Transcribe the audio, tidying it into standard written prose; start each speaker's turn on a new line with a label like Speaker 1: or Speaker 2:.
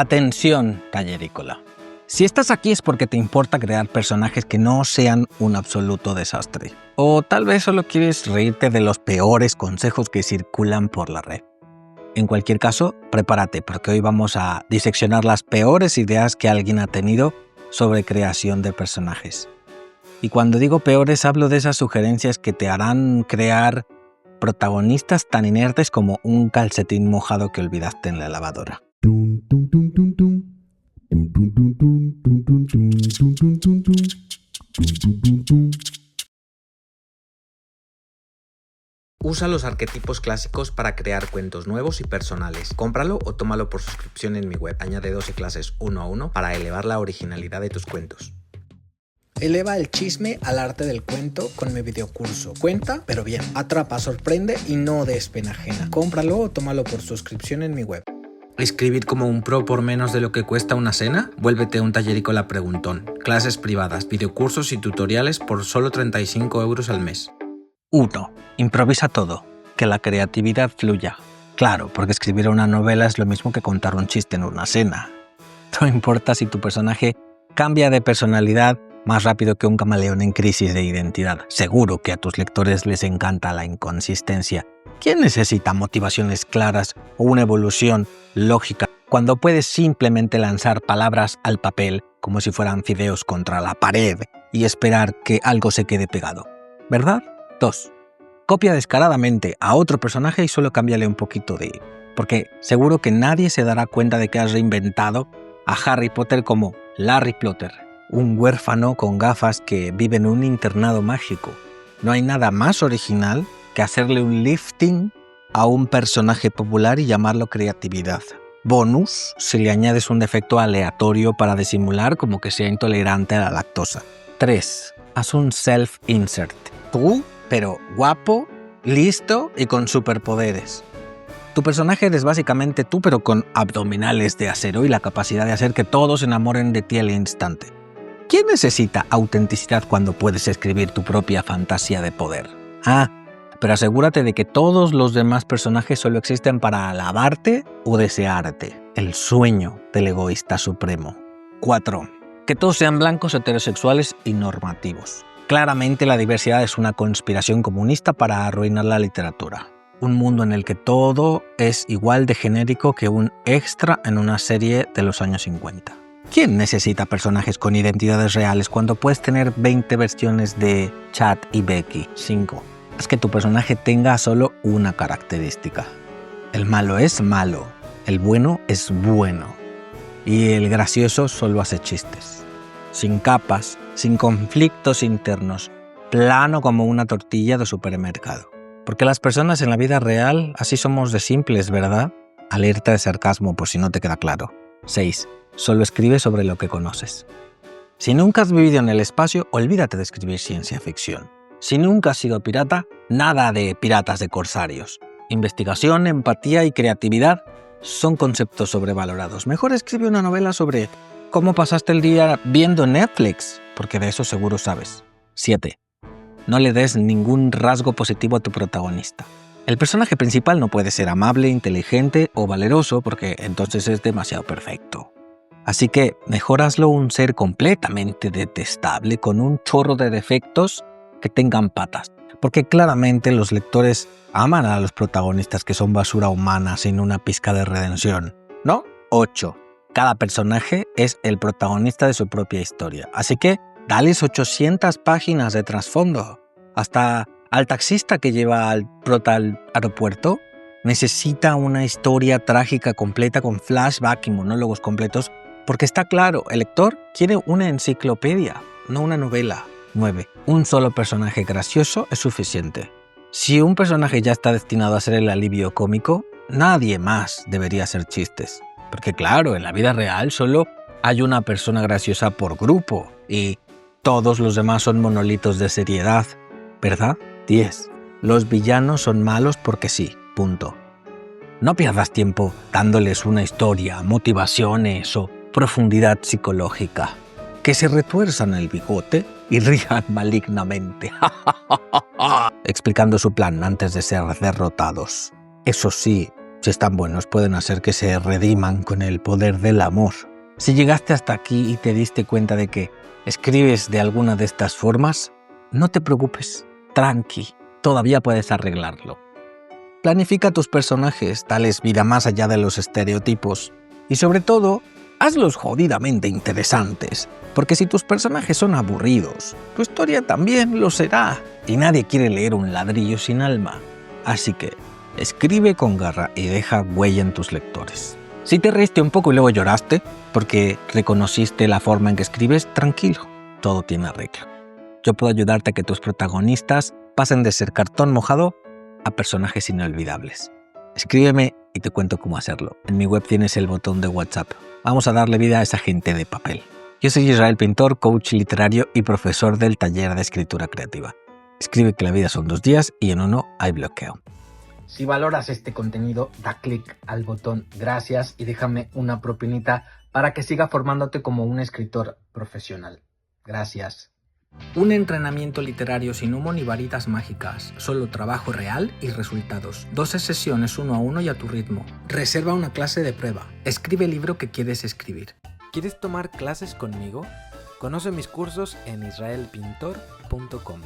Speaker 1: Atención, tallerícola. Si estás aquí es porque te importa crear personajes que no sean un absoluto desastre. O tal vez solo quieres reírte de los peores consejos que circulan por la red. En cualquier caso, prepárate porque hoy vamos a diseccionar las peores ideas que alguien ha tenido sobre creación de personajes. Y cuando digo peores, hablo de esas sugerencias que te harán crear protagonistas tan inertes como un calcetín mojado que olvidaste en la lavadora. Usa los arquetipos clásicos para crear cuentos nuevos y personales. Cómpralo o tómalo por suscripción en mi web. Añade 12 clases 1 a 1 para elevar la originalidad de tus cuentos. Eleva el chisme al arte del cuento con mi videocurso. Cuenta, pero bien. Atrapa, sorprende y no des pena ajena. Cómpralo o tómalo por suscripción en mi web. ¿Escribir como un pro por menos de lo que cuesta una cena? Vuélvete un tallerícola preguntón. Clases privadas, videocursos y tutoriales por solo 35 € al mes. 1. Improvisa todo. Que la creatividad fluya. Claro, porque escribir una novela es lo mismo que contar un chiste en una cena. No importa si tu personaje cambia de personalidad más rápido que un camaleón en crisis de identidad. Seguro que a tus lectores les encanta la inconsistencia. ¿Quién necesita motivaciones claras o una evolución lógica cuando puedes simplemente lanzar palabras al papel como si fueran fideos contra la pared y esperar que algo se quede pegado? ¿Verdad? 2. Copia descaradamente a otro personaje y solo cámbiale un poquito de... porque seguro que nadie se dará cuenta de que has reinventado a Harry Potter como Larry Potter, un huérfano con gafas que vive en un internado mágico. No hay nada más original que hacerle un lifting a un personaje popular y llamarlo creatividad. Bonus, si le añades un defecto aleatorio para disimular como que sea intolerante a la lactosa. 3. Haz un self-insert. Tú, pero guapo, listo y con superpoderes. Tu personaje eres básicamente tú, pero con abdominales de acero y la capacidad de hacer que todos se enamoren de ti al instante. ¿Quién necesita autenticidad cuando puedes escribir tu propia fantasía de poder? Pero asegúrate de que todos los demás personajes solo existen para alabarte o desearte. El sueño del egoísta supremo. 4. Que todos sean blancos, heterosexuales y normativos. Claramente la diversidad es una conspiración comunista para arruinar la literatura. Un mundo en el que todo es igual de genérico que un extra en una serie de los años 50. ¿Quién necesita personajes con identidades reales cuando puedes tener 20 versiones de Chad y Becky? 5. Haz que tu personaje tenga solo una característica. El malo es malo, el bueno es bueno y el gracioso solo hace chistes. Sin capas, sin conflictos internos, plano como una tortilla de supermercado. Porque las personas en la vida real así somos de simples, ¿verdad? Alerta de sarcasmo por si no te queda claro. 6. Solo escribe sobre lo que conoces. Si nunca has vivido en el espacio, olvídate de escribir ciencia ficción. Si nunca has sido pirata, nada de piratas de corsarios. Investigación, empatía y creatividad son conceptos sobrevalorados. Mejor escribe una novela sobre cómo pasaste el día viendo Netflix, porque de eso seguro sabes. 7. No le des ningún rasgo positivo a tu protagonista. El personaje principal no puede ser amable, inteligente o valeroso porque entonces es demasiado perfecto. Así que mejor hazlo un ser completamente detestable con un chorro de defectos que tengan patas. Porque claramente los lectores aman a los protagonistas que son basura humana sin una pizca de redención, ¿no? 8. Cada personaje es el protagonista de su propia historia. Así que dales 800 páginas de trasfondo. Hasta al taxista que lleva al prota al aeropuerto necesita una historia trágica completa con flashback y monólogos completos. Porque está claro, el lector quiere una enciclopedia, no una novela. 9. Un solo personaje gracioso es suficiente. Si un personaje ya está destinado a ser el alivio cómico, nadie más debería hacer chistes. Porque claro, en la vida real solo hay una persona graciosa por grupo y todos los demás son monolitos de seriedad, ¿verdad? 10. Los villanos son malos porque sí, punto. No pierdas tiempo dándoles una historia, motivaciones o profundidad psicológica. Que se retuerzan el bigote y rían malignamente, explicando su plan antes de ser derrotados. Eso sí,
Speaker 2: Si están buenos, pueden hacer que se rediman con el poder del amor. Si llegaste hasta aquí y te diste cuenta de que escribes de alguna de estas formas, no te preocupes, tranqui, todavía puedes arreglarlo. Planifica tus personajes, dales vida más allá de los estereotipos. Y sobre todo, hazlos jodidamente interesantes, porque si tus personajes son aburridos, tu historia también lo será. Y nadie quiere leer un ladrillo sin alma. Así que, escribe con garra y deja huella en tus lectores. Si te reíste un poco y luego lloraste, porque reconociste la forma en que escribes, tranquilo, todo tiene arreglo. Yo puedo ayudarte a que tus protagonistas pasen de ser cartón mojado a personajes inolvidables. Escríbeme y te cuento cómo hacerlo. En mi web tienes el botón de WhatsApp. Vamos a darle vida a esa gente de papel. Yo soy Israel Pintor, coach literario y profesor del taller de escritura creativa. Escribe que la vida son 2 días y en uno hay bloqueo.
Speaker 1: Si valoras este contenido, da clic al botón gracias y déjame una propinita para que siga formándote como un escritor profesional. Gracias. Un entrenamiento literario sin humo ni varitas mágicas, solo trabajo real y resultados. 12 sesiones 1 a 1 y a tu ritmo. Reserva una clase de prueba. Escribe el libro que quieres escribir. ¿Quieres tomar clases conmigo? Conoce mis cursos en israelpintor.com.